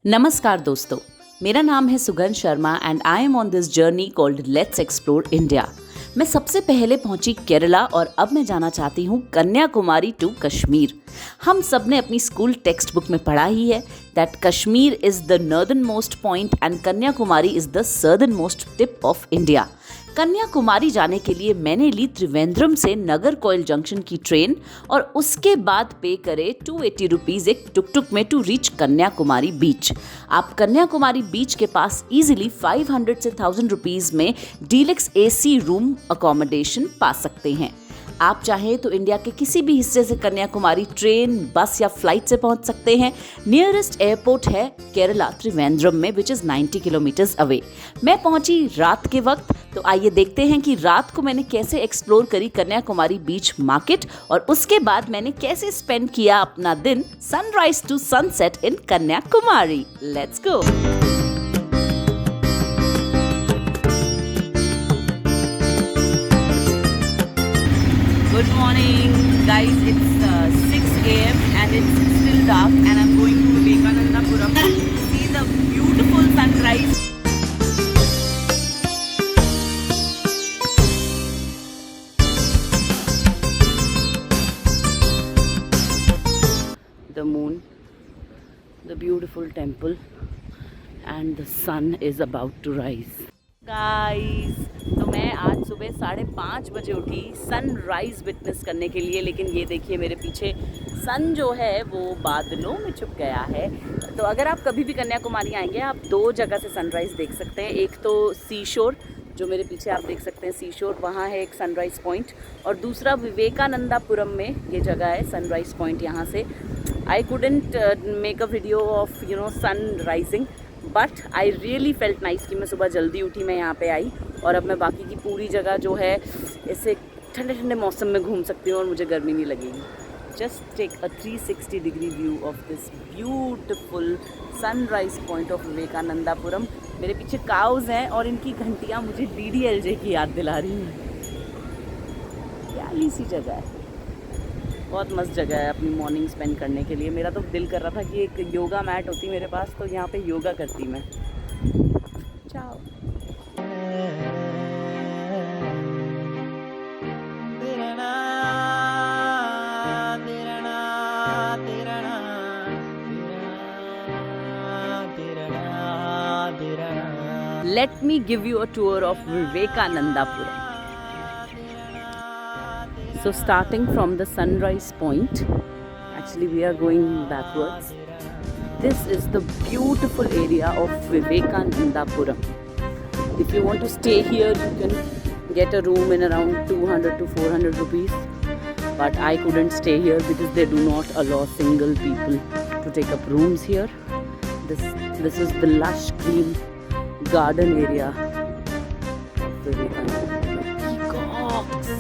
नमस्कार दोस्तों, मेरा नाम है सुगंध Sharma and I am on this journey called let's explore India. मैं सबसे पहले पहुंची केरला और अब मैं जाना चाहती हूँ कन्याकुमारी टू कश्मीर। हम सब ने अपनी स्कूल टेक्स्ट बुक में पढ़ा ही है that Kashmir is the northern most point and Kanyakumari is the southern most tip of India. Kanyakumari जाने के लिए मैंने ली त्रिवेंद्रम से नागरकोइल जंक्शन की ट्रेन और उसके बाद पे करे 280 रुपीज़ एक टुक में टू रीच कन्याकुमारी बीच। आप कन्याकुमारी बीच के पास इजीली 500 से 1000 रुपीज़ में डीलक्स एसी रूम अकोमोडेशन पा सकते हैं। आप चाहें तो इंडिया के किसी भी हिस्से से कन्याकुमारी ट्रेन, बस या फ्लाइट से पहुंच सकते हैं। नियरेस्ट एयरपोर्ट है केरला त्रिवेंद्रम में विच इज़ 90 किलोमीटर्स अवे। मैं पहुंची रात के वक्त, तो आइए देखते हैं कि रात को मैंने कैसे एक्सप्लोर करी कन्याकुमारी बीच मार्केट और उसके बाद मैंने कैसे स्पेंड किया अपना दिन sunrise to sunset in Kanyakumari. Let's go. Good morning guys, it's 6 a.m. and it's still dark and I'm going to Vivekanandapuram to see the beautiful sunrise. The moon, the beautiful temple and the sun is about to rise. Guys, तो मैं आज सुबह 5:30 बजे उठी sunrise witness करने के लिए, लेकिन ये देखिए मेरे पीछे सन जो है वो बादलों में छुप गया है। तो अगर आप कभी भी कन्याकुमारी आएंगे आप 2 जगह से सनराइज़ देख सकते हैं। एक तो सी शोर, जो मेरे पीछे आप देख सकते हैं सी शोर, वहाँ है एक सनराइज़ पॉइंट, और दूसरा विवेकानंदापुरम में ये जगह है सनराइज़ पॉइंट। यहाँ से I couldn't make a video of sun rising, but I really felt nice कि मैं सुबह जल्दी उठी, मैं यहाँ पे आई और अब मैं बाकी की पूरी जगह जो है ऐसे ठंडे ठंडे मौसम में घूम सकती हूँ और मुझे गर्मी नहीं लगेगी। Just take a 360 degree view of this beautiful sunrise point of Vivekanandapuram. मेरे पीछे काउज हैं और इनकी घंटियाँ मुझे DDLJ की याद दिला रही हैं। प्यारी सी जगह है, बहुत मस्त जगह है अपनी मॉर्निंग स्पेंड करने के लिए। मेरा तो दिल कर रहा था कि एक योगा मैट होती मेरे पास तो यहाँ पे योगा करती मैं। चाओ। Let me give you a tour of Vivekanandapuram. So starting from the sunrise point, actually we are going backwards. This is the beautiful area of Vivekanandapuram. If you want to stay here, you can get a room in around 200 to 400 rupees. But I couldn't stay here because they do not allow single people to take up rooms here. This is the lush green garden area of Vivekanandapuram. Peacocks.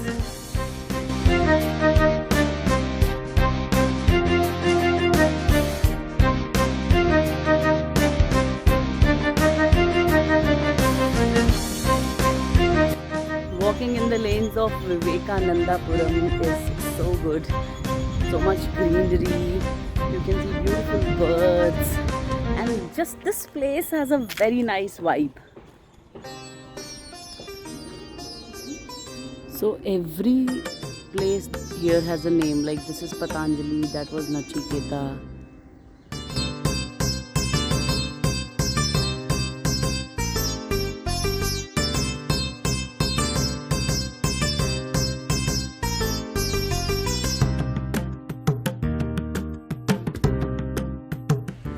Walking in the lanes of Vivekanandapuram is so good. So much greenery. You can see beautiful birds. And just this place has a very nice vibe. So every place here has a name. Like this is Patanjali, that was Nachiketa.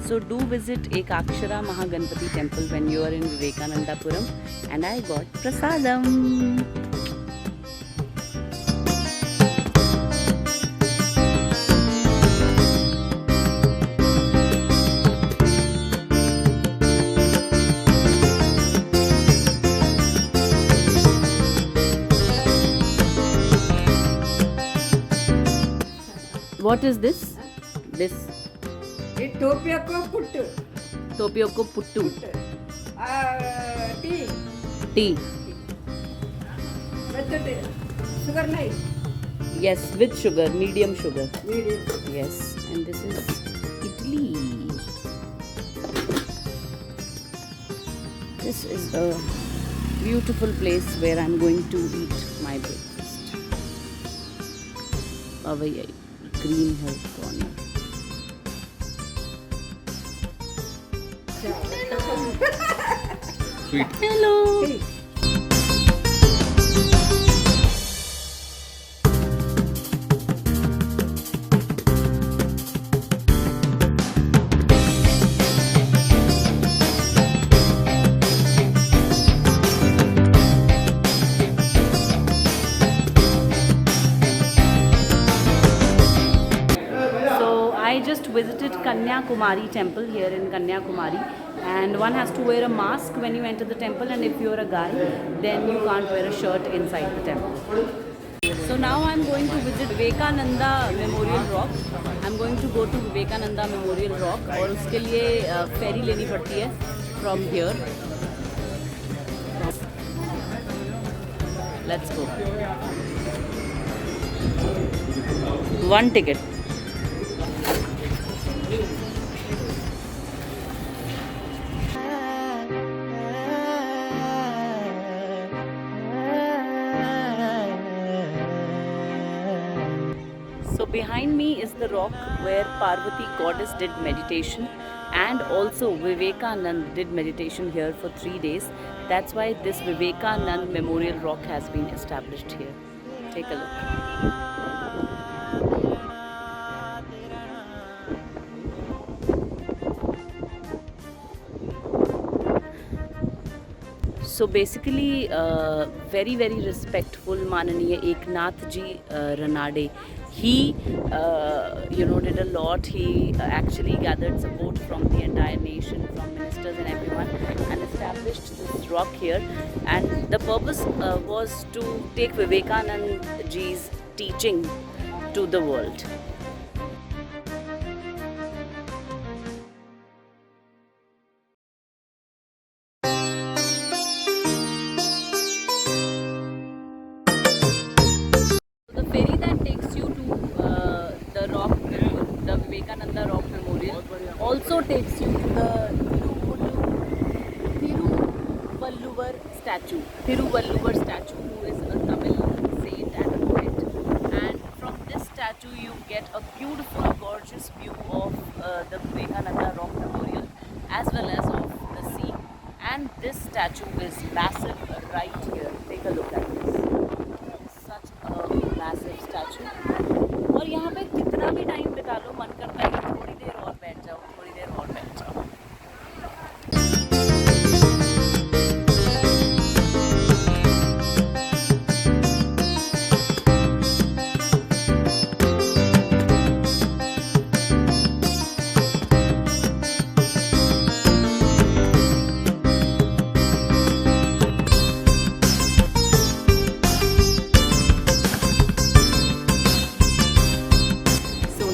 So do visit Ekakshara Mahaganpati temple when you are in Vivekanandapuram, and I got prasadam. What is this? This ಟೋಪಿಯಕ್ಕೂ puttu Topioko puttu. Tea Tea. ಮತ್ತು sugar ನೈಟ್ Yes, with sugar, medium sugar. Medium Yes, and this is idli. This is the beautiful place where I'm going to eat my breakfast. Pavai Green Hill Corner. Sweet. Hello. I just visited Kanyakumari temple here in Kanyakumari, and one has to wear a mask when you enter the temple, and if you're a guy then you can't wear a shirt inside the temple. So now I'm going to visit Vivekananda Memorial Rock. I'm going to go to Vivekananda Memorial Rock और उसके लिए ferry लेनी पड़ती है from here. Let's go. One ticket. So behind me is the rock where Parvati goddess did meditation, and also Vivekanand did meditation here for 3 days. That's why this Vivekanand Memorial Rock has been established here. Take a look. So basically, very respectful Mananiya Eknath Ji Ranade. He, did a lot. He actually gathered support from the entire nation, from ministers and everyone, and established this rock here. And the purpose was to take Vivekanand Ji's teaching to the world. The ferry that takes you to the Vivekananda Rock Memorial also takes you to the Thiruvalluvar statue. Thiruvalluvar statue, who is a Tamil saint and a poet. And from this statue you get a beautiful, gorgeous view of the Vivekananda Rock Memorial as well as of the sea. And this statue is massive right here. Take a look at this. Massive statue और यहाँ पे कितना भी time बिता लो मन करता है कि थोड़ी देर और बैठ जाओ, थोड़ी देर और बैठ जाओ.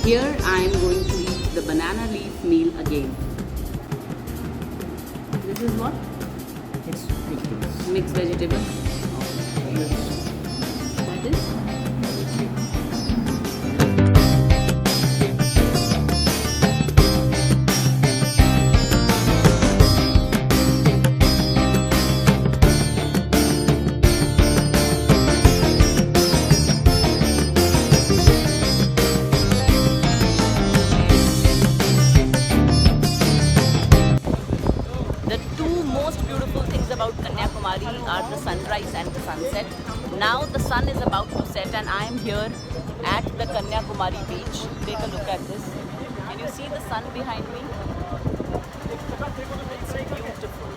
Here I am going to eat the banana leaf meal again. This is what? It's vegetables. Mixed vegetable. That is? About Kanyakumari are the sunrise and the sunset. Now the sun is about to set and I am here at the Kanyakumari beach. Take a look at this. Can you see the sun behind me? It's beautiful.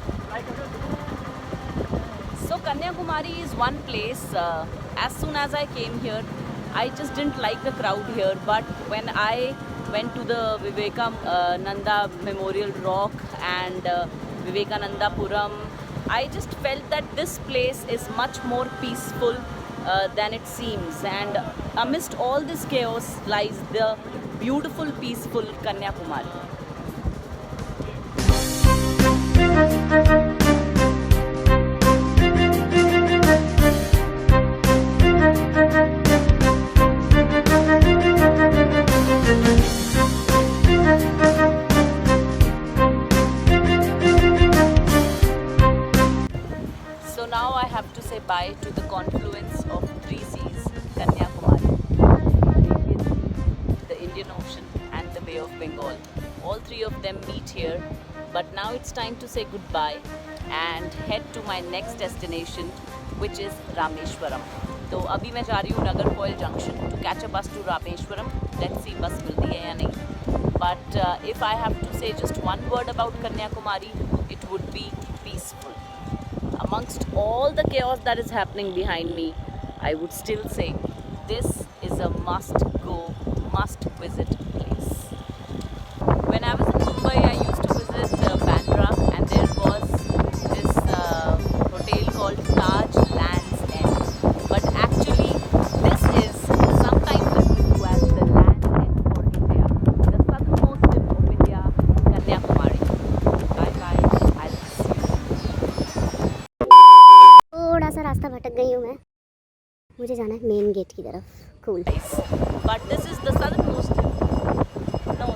So Kanyakumari is one place. As soon as I came here, I just didn't like the crowd here. But when I went to the Vivekananda Memorial Rock and Vivekananda Puram, I just felt that this place is much more peaceful than it seems, and amidst all this chaos lies the beautiful, peaceful Kanyakumari. three of them meet here. But now it's time to say goodbye and head to my next destination, which is Rameshwaram. तो अभी मैं जा रही हूँ Nagarcoil Junction to catch a bus to Rameshwaram. Let's see bus मिलती है या नहीं. But if I have to say just one word about Kanyakumari, it would be peaceful. Amongst all the chaos that is happening behind me, I would still say this is a must-go, must-visit place. When I was in Mumbai, I used to visit Bandra, and there was this hotel called Taj Land's End. But actually, this is sometimes referred to as the Land's End for India, the southernmost tip of India, Kanyakumari. Bye bye, I'll miss you. थोड़ा सा रास्ता भटक गई हूँ मैं. मुझे जाना है मेन गेट की तरफ. Cool. But this is the southernmost tip. No,